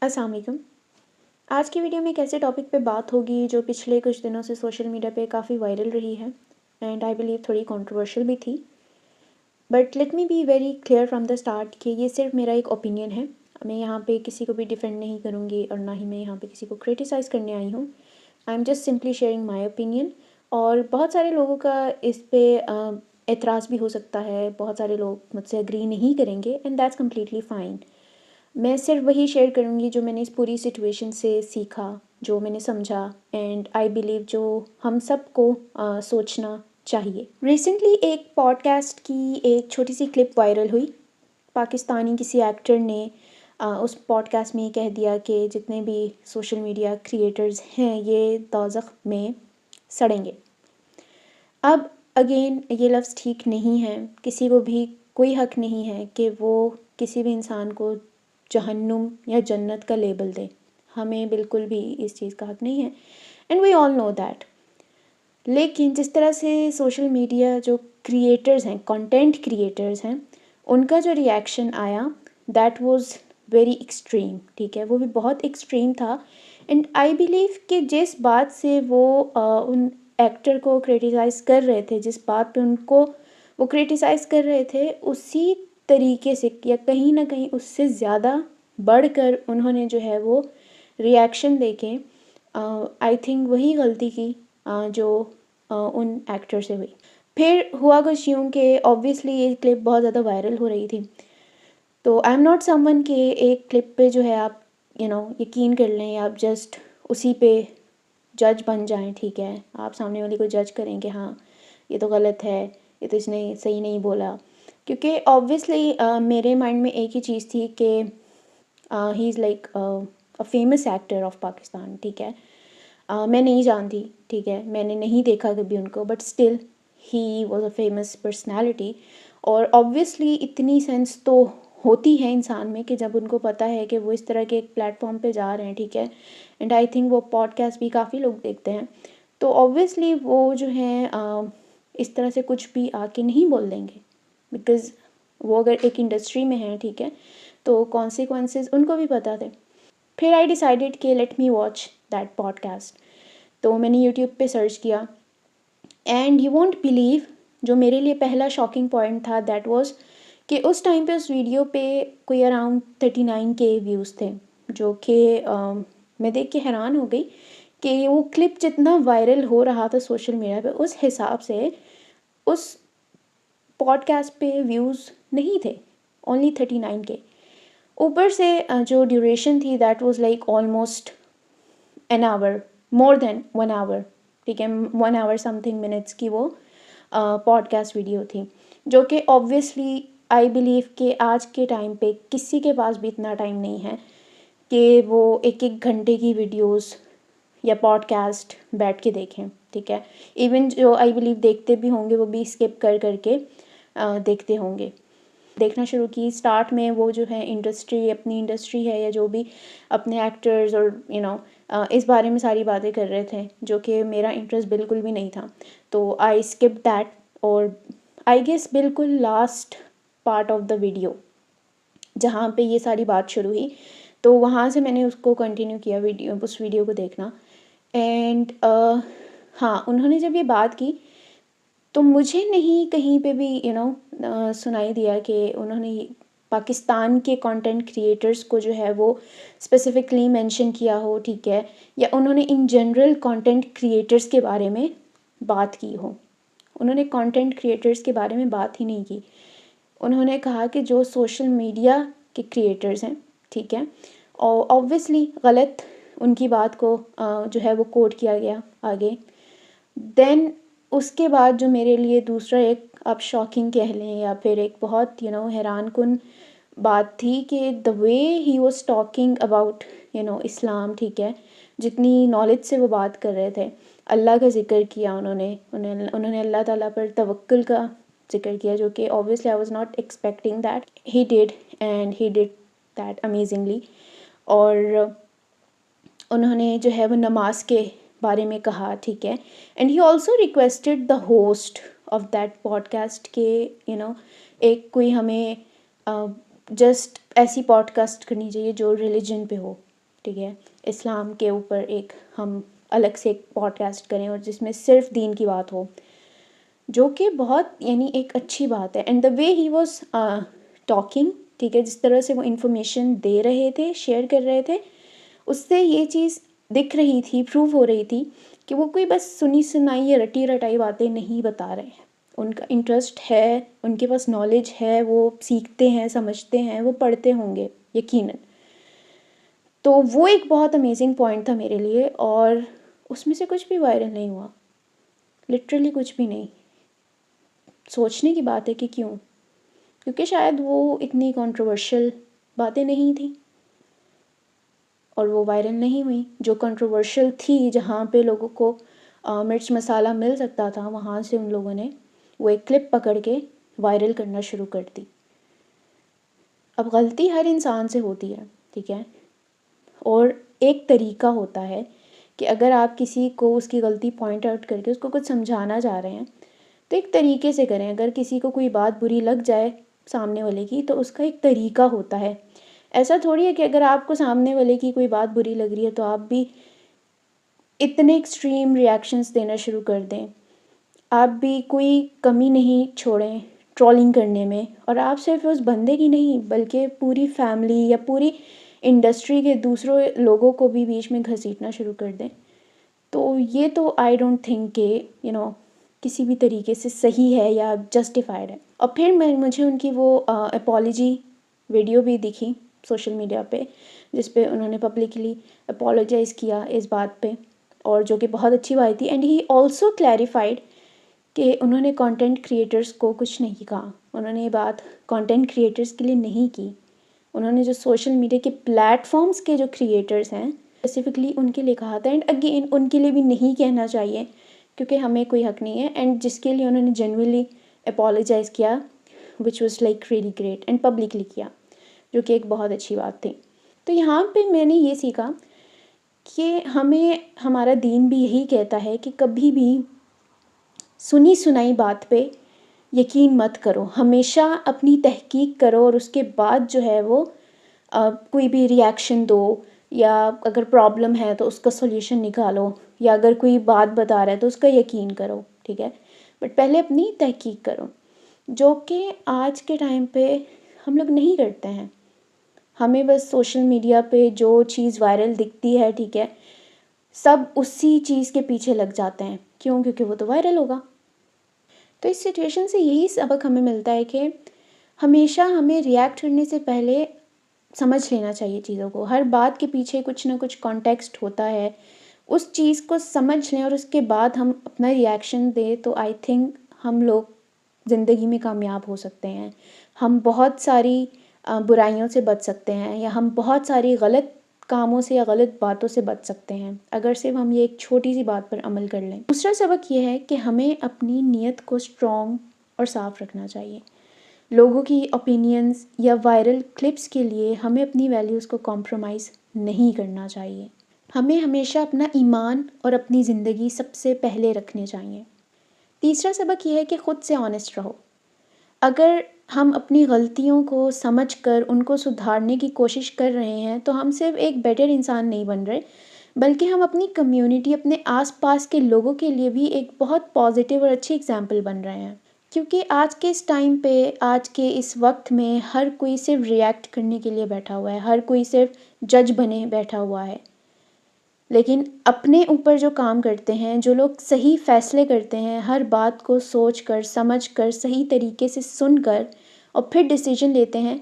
अस्सलाम वालेकुम। आज की वीडियो में एक ऐसे टॉपिक पे बात होगी जो पिछले कुछ दिनों से सोशल मीडिया पे काफ़ी वायरल रही है एंड आई बिलीव थोड़ी कंट्रोवर्शियल भी थी। But let me be very clear from the start कि ये सिर्फ मेरा एक ओपिनियन है। मैं यहाँ पे किसी को भी डिफेंड नहीं करूँगी और ना ही मैं यहाँ पे किसी को क्रिटिसाइज़ करने आई हूँ। I am just simply sharing my opinion. और बहुत सारे लोगों का इस पे एतराज़ भी हो सकता है, बहुत सारे लोग मुझसे एग्री नहीं करेंगे एंड दैट्स कम्प्लीटली फ़ाइन। मैं सिर्फ वही शेयर करूँगी जो मैंने इस पूरी सिचुएशन से सीखा, जो मैंने समझा एंड आई बिलीव जो हम सबको सोचना चाहिए। रिसेंटली एक पॉडकास्ट की एक छोटी सी क्लिप वायरल हुई। पाकिस्तानी किसी एक्टर ने उस पॉडकास्ट में कह दिया कि जितने भी सोशल मीडिया क्रिएटर्स हैं ये दोज़ख में सड़ेंगे। अब अगेन ये लफ्ज़ ठीक नहीं है, किसी को भी कोई हक नहीं है कि वो किसी भी इंसान को जहन्नुम या जन्नत का लेबल दे। हमें बिल्कुल भी इस चीज़ का हक नहीं है and we all know that. लेकिन जिस तरह से सोशल मीडिया जो क्रिएटर्स हैं, कंटेंट क्रिएटर्स हैं, उनका जो रिएक्शन आया दैट वाज वेरी एक्सट्रीम। ठीक है, वो भी बहुत एक्सट्रीम था एंड आई बिलीव कि जिस बात से वो उन एक्टर को क्रिटिसाइज़ कर रहे थे, जिस बात पे उनको वो क्रिटिसाइज़ कर रहे थे, उसी तरीके से या कहीं ना कहीं उससे ज़्यादा बढ़कर उन्होंने जो है वो रिएक्शन देके आई थिंक वही गलती की जो उन एक्टर से हुई। फिर हुआ कुछ यूँ कि ऑब्वियसली ये क्लिप बहुत ज़्यादा वायरल हो रही थी। तो आई एम नॉट समवन कि एक क्लिप पे जो है आप यकीन कर लें या आप जस्ट उसी पे जज बन जाएं। ठीक है, आप सामने वाले को जज करें कि हाँ ये तो गलत है, ये तो इसने सही नहीं बोला। क्योंकि ऑब्वियसली मेरे माइंड में एक ही चीज़ थी कि he is like a famous actor of Pakistan. ठीक है, मैं नहीं जानती, ठीक है, मैंने नहीं देखा कभी उनको, but still he was a famous personality. और ऑब्वियसली इतनी सेंस तो होती है इंसान में कि जब उनको पता है कि वो इस तरह के एक प्लेटफॉर्म पे जा रहे हैं, ठीक है, एंड आई थिंक वो पॉडकास्ट भी काफ़ी लोग देखते हैं, तो ऑब्वियसली वो जो हैं इस तरह से कुछ भी आके नहीं बोल देंगे बिकॉज़ वो अगर एक इंडस्ट्री में हैं, ठीक है, तो कॉन्सिक्वेंसेस उनको भी पता थे। फिर आई डिसाइडेड कि let me watch that podcast. तो मैंने यूट्यूब पे सर्च किया एंड यू वोंट बिलीव, जो मेरे लिए पहला शॉकिंग पॉइंट था दैट वाज कि उस टाइम पे उस वीडियो पे कोई अराउंड 39K व्यूज़ थे, जो कि मैं देख के हैरान हो गई कि वो क्लिप जितना वायरल हो रहा था सोशल मीडिया पे, उस हिसाब से उस पॉडकास्ट पे व्यूज़ नहीं थे, ओनली 39K। ऊपर से जो ड्यूरेशन थी that was like almost an hour, more than 1 hour. ठीक है, 1 आवर समथिंग मिनट्स की वो पॉडकास्ट वीडियो थी, जो कि ऑब्वियसली आई बिलीव कि आज के टाइम पे किसी के पास भी इतना टाइम नहीं है कि वो एक एक घंटे की वीडियोस या पॉडकास्ट बैठ के देखें। ठीक है, इवन जो आई बिलीव देखते भी होंगे वो भी स्किप कर करके देखते होंगे। देखना शुरू की स्टार्ट में वो जो है इंडस्ट्री, अपनी इंडस्ट्री है या जो भी अपने एक्टर्स और इस बारे में सारी बातें कर रहे थे, जो कि मेरा इंटरेस्ट बिल्कुल भी नहीं था। तो आई स्किप दैट और आई गेस बिल्कुल last part of the video जहाँ पे ये सारी बात शुरू हुई, तो वहाँ से मैंने उसको कंटिन्यू किया, उस वीडियो को देखना। एंड हाँ, उन्होंने जब ये बात की तो मुझे नहीं कहीं पे भी सुनाई दिया कि उन्होंने पाकिस्तान के कंटेंट क्रिएटर्स को जो है वो स्पेसिफिकली मेंशन किया हो, ठीक है, या उन्होंने इन जनरल कंटेंट क्रिएटर्स के बारे में बात की हो। उन्होंने कंटेंट क्रिएटर्स के बारे में बात ही नहीं की। उन्होंने कहा कि जो सोशल मीडिया के क्रिएटर्स हैं, ठीक है, और ऑब्वियसली गलत उनकी बात को जो है वो कोट किया गया आगे। देन उसके बाद जो मेरे लिए दूसरा एक आप शॉकिंग कह लें या फिर एक बहुत हैरान कुन बात थी कि the way he was talking about Islam. ठीक है, जितनी नॉलेज से वो बात कर रहे थे, अल्लाह का ज़िक्र किया उन्होंने अल्लाह ताला पर तवक्कुल का ज़िक्र किया, जो कि obviously I was not expecting that he did and he did that amazingly. और उन्होंने जो है वो नमाज के बारे में कहा, ठीक है, and he also requested the host of that podcast के एक कोई हमें जस्ट ऐसी पॉडकास्ट करनी चाहिए जो रिलीजन पे हो, ठीक है, इस्लाम के ऊपर एक हम अलग से एक पॉडकास्ट करें और जिसमें सिर्फ दीन की बात हो, जो कि बहुत यानी एक अच्छी बात है। And the way he was talking, ठीक है, जिस तरह से वो इन्फॉर्मेशन दे रहे थे, शेयर कर रहे थे, उससे ये चीज़ दिख रही थी, प्रूव हो रही थी कि वो कोई बस सुनी सुनाई या रटी रटाई बातें नहीं बता रहे हैं। उनका इंटरेस्ट है, उनके पास नॉलेज है, वो सीखते हैं, समझते हैं, वो पढ़ते होंगे यकीनन। तो वो एक बहुत अमेजिंग पॉइंट था मेरे लिए, और उसमें से कुछ भी वायरल नहीं हुआ, लिटरली कुछ भी नहीं। सोचने की बात है कि क्यों, क्योंकि शायद वो इतनी कंट्रोवर्शियल बातें नहीं थी और वो वायरल नहीं हुई। जो कंट्रोवर्शियल थी, जहाँ पे लोगों को मिर्च मसाला मिल सकता था, वहाँ से उन लोगों ने वो एक क्लिप पकड़ के वायरल करना शुरू कर दी। अब गलती हर इंसान से होती है, ठीक है, और एक तरीका होता है कि अगर आप किसी को उसकी गलती पॉइंट आउट करके उसको कुछ समझाना चाह रहे हैं तो एक तरीके से करें। अगर किसी को कोई बात बुरी लग जाए सामने वाले की, तो उसका एक तरीका होता है। ऐसा थोड़ी है कि अगर आपको सामने वाले की कोई बात बुरी लग रही है तो आप भी इतने एक्सट्रीम रिएक्शंस देना शुरू कर दें, आप भी कोई कमी नहीं छोड़ें ट्रोलिंग करने में, और आप सिर्फ उस बंदे की नहीं बल्कि पूरी फैमिली या पूरी इंडस्ट्री के दूसरों लोगों को भी बीच में घसीटना शुरू कर दें। तो ये तो आई डोंट थिंक कि किसी भी तरीके से सही है या जस्टिफाइड है। और फिर मुझे उनकी वो अपॉलॉजी वीडियो भी दिखी सोशल मीडिया पे, जिस पे उन्होंने पब्लिकली अपोलोजाइज़ किया इस बात पे, और जो कि बहुत अच्छी बात थी। एंड ही ऑल्सो क्लैरिफाइड कि उन्होंने कंटेंट क्रिएटर्स को कुछ नहीं कहा। उन्होंने ये बात कंटेंट क्रिएटर्स के लिए नहीं की, उन्होंने जो सोशल मीडिया के प्लेटफॉर्म्स के जो क्रिएटर्स हैं स्पेसिफिकली उनके लिए कहा था। एंड अगेन उनके लिए भी नहीं कहना चाहिए क्योंकि हमें कोई हक नहीं है। एंड जिसके लिए उन्होंने जेन्युइनली अपोलोजाइज़ किया, which was like really great, and publicly किया, जो कि एक बहुत अच्छी बात थी। तो यहाँ पे मैंने ये सीखा कि हमें हमारा दीन भी यही कहता है कि कभी भी सुनी सुनाई बात पे यकीन मत करो, हमेशा अपनी तहकीक करो और उसके बाद जो है वो कोई भी रिएक्शन दो, या अगर प्रॉब्लम है तो उसका सॉल्यूशन निकालो, या अगर कोई बात बता रहा है तो उसका यकीन करो, ठीक है, बट पहले अपनी तहकीक करो, जो कि आज के टाइम पे हम लोग नहीं करते हैं। हमें बस सोशल मीडिया पे जो चीज़ वायरल दिखती है, ठीक है, सब उसी चीज़ के पीछे लग जाते हैं। क्यों? क्योंकि वो तो वायरल होगा। तो इस सिचुएशन से यही सबक हमें मिलता है कि हमेशा हमें रिएक्ट करने से पहले समझ लेना चाहिए चीज़ों को। हर बात के पीछे कुछ ना कुछ कॉन्टेक्स्ट होता है, उस चीज़ को समझ लें और उसके बाद हम अपना रिएक्शन दें, तो आई थिंक हम लोग ज़िंदगी में कामयाब हो सकते हैं। हम बहुत सारी बुराइयों से बच सकते हैं, या हम बहुत सारी गलत कामों से या गलत बातों से बच सकते हैं, अगर सिर्फ हम ये एक छोटी सी बात पर अमल कर लें। दूसरा सबक ये है कि हमें अपनी नीयत को स्ट्रॉन्ग और साफ रखना चाहिए। लोगों की ओपिनियंस या वायरल क्लिप्स के लिए हमें अपनी वैल्यूज़ को कॉम्प्रोमाइज़ नहीं करना चाहिए। हमें हमेशा अपना ईमान और अपनी ज़िंदगी सबसे पहले रखने चाहिए। तीसरा सबक यह है कि ख़ुद से ऑनेस्ट रहो। अगर हम अपनी गलतियों को समझकर उनको सुधारने की कोशिश कर रहे हैं, तो हम सिर्फ एक बेटर इंसान नहीं बन रहे, बल्कि हम अपनी कम्युनिटी, अपने आसपास के लोगों के लिए भी एक बहुत पॉजिटिव और अच्छी एग्जाम्पल बन रहे हैं। क्योंकि आज के इस टाइम पे, आज के इस वक्त में हर कोई सिर्फ रिएक्ट करने के लिए बैठा हुआ है, हर कोई सिर्फ जज बने बैठा हुआ है। लेकिन अपने ऊपर जो काम करते हैं, जो लोग सही फ़ैसले करते हैं, हर बात को सोच कर, समझ कर, सही तरीके से सुनकर और फिर डिसीजन लेते हैं,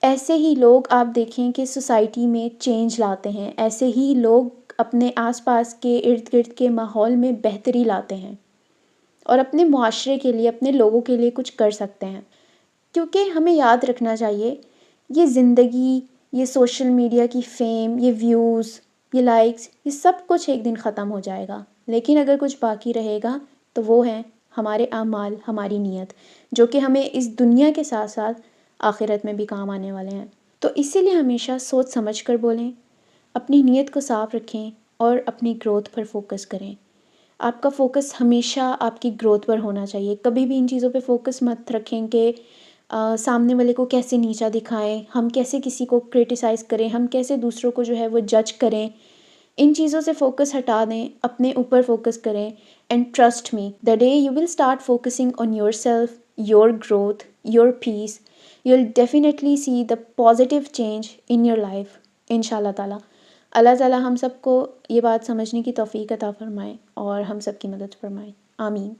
ऐसे ही लोग आप देखें कि सोसाइटी में चेंज लाते हैं। ऐसे ही लोग अपने आसपास के इर्द गिर्द के माहौल में बेहतरी लाते हैं और अपने मुआशरे के लिए, अपने लोगों के लिए कुछ कर सकते हैं। क्योंकि हमें याद रखना चाहिए, ये ज़िंदगी, ये सोशल मीडिया की फ़ेम, ये व्यूज़, ये लाइक्स, ये सब कुछ एक दिन ख़त्म हो जाएगा। लेकिन अगर कुछ बाकी रहेगा तो वो है हमारे आमाल, हमारी नीयत, जो कि हमें इस दुनिया के साथ साथ आखिरत में भी काम आने वाले हैं। तो इसीलिए हमेशा सोच समझ कर बोलें, अपनी नीयत को साफ रखें और अपनी ग्रोथ पर फोकस करें। आपका फ़ोकस हमेशा आपकी ग्रोथ पर होना चाहिए। कभी भी इन चीज़ों पे फोकस मत रखें कि सामने वाले को कैसे नीचा दिखाएं, हम कैसे किसी को क्रिटिसाइज़ करें, हम कैसे दूसरों को जो है वो जज करें, इन चीज़ों से फोकस हटा दें, अपने ऊपर फोकस करें। And trust me, the day you will start focusing on yourself, your growth, your peace, you will definitely see the positive change in your life इंशाल्लाह ताला। अल्लाह ताला हम सबको ये बात समझने की तौफीक अता फ़रमाए और हम सब की मदद फ़रमाए। आमीन।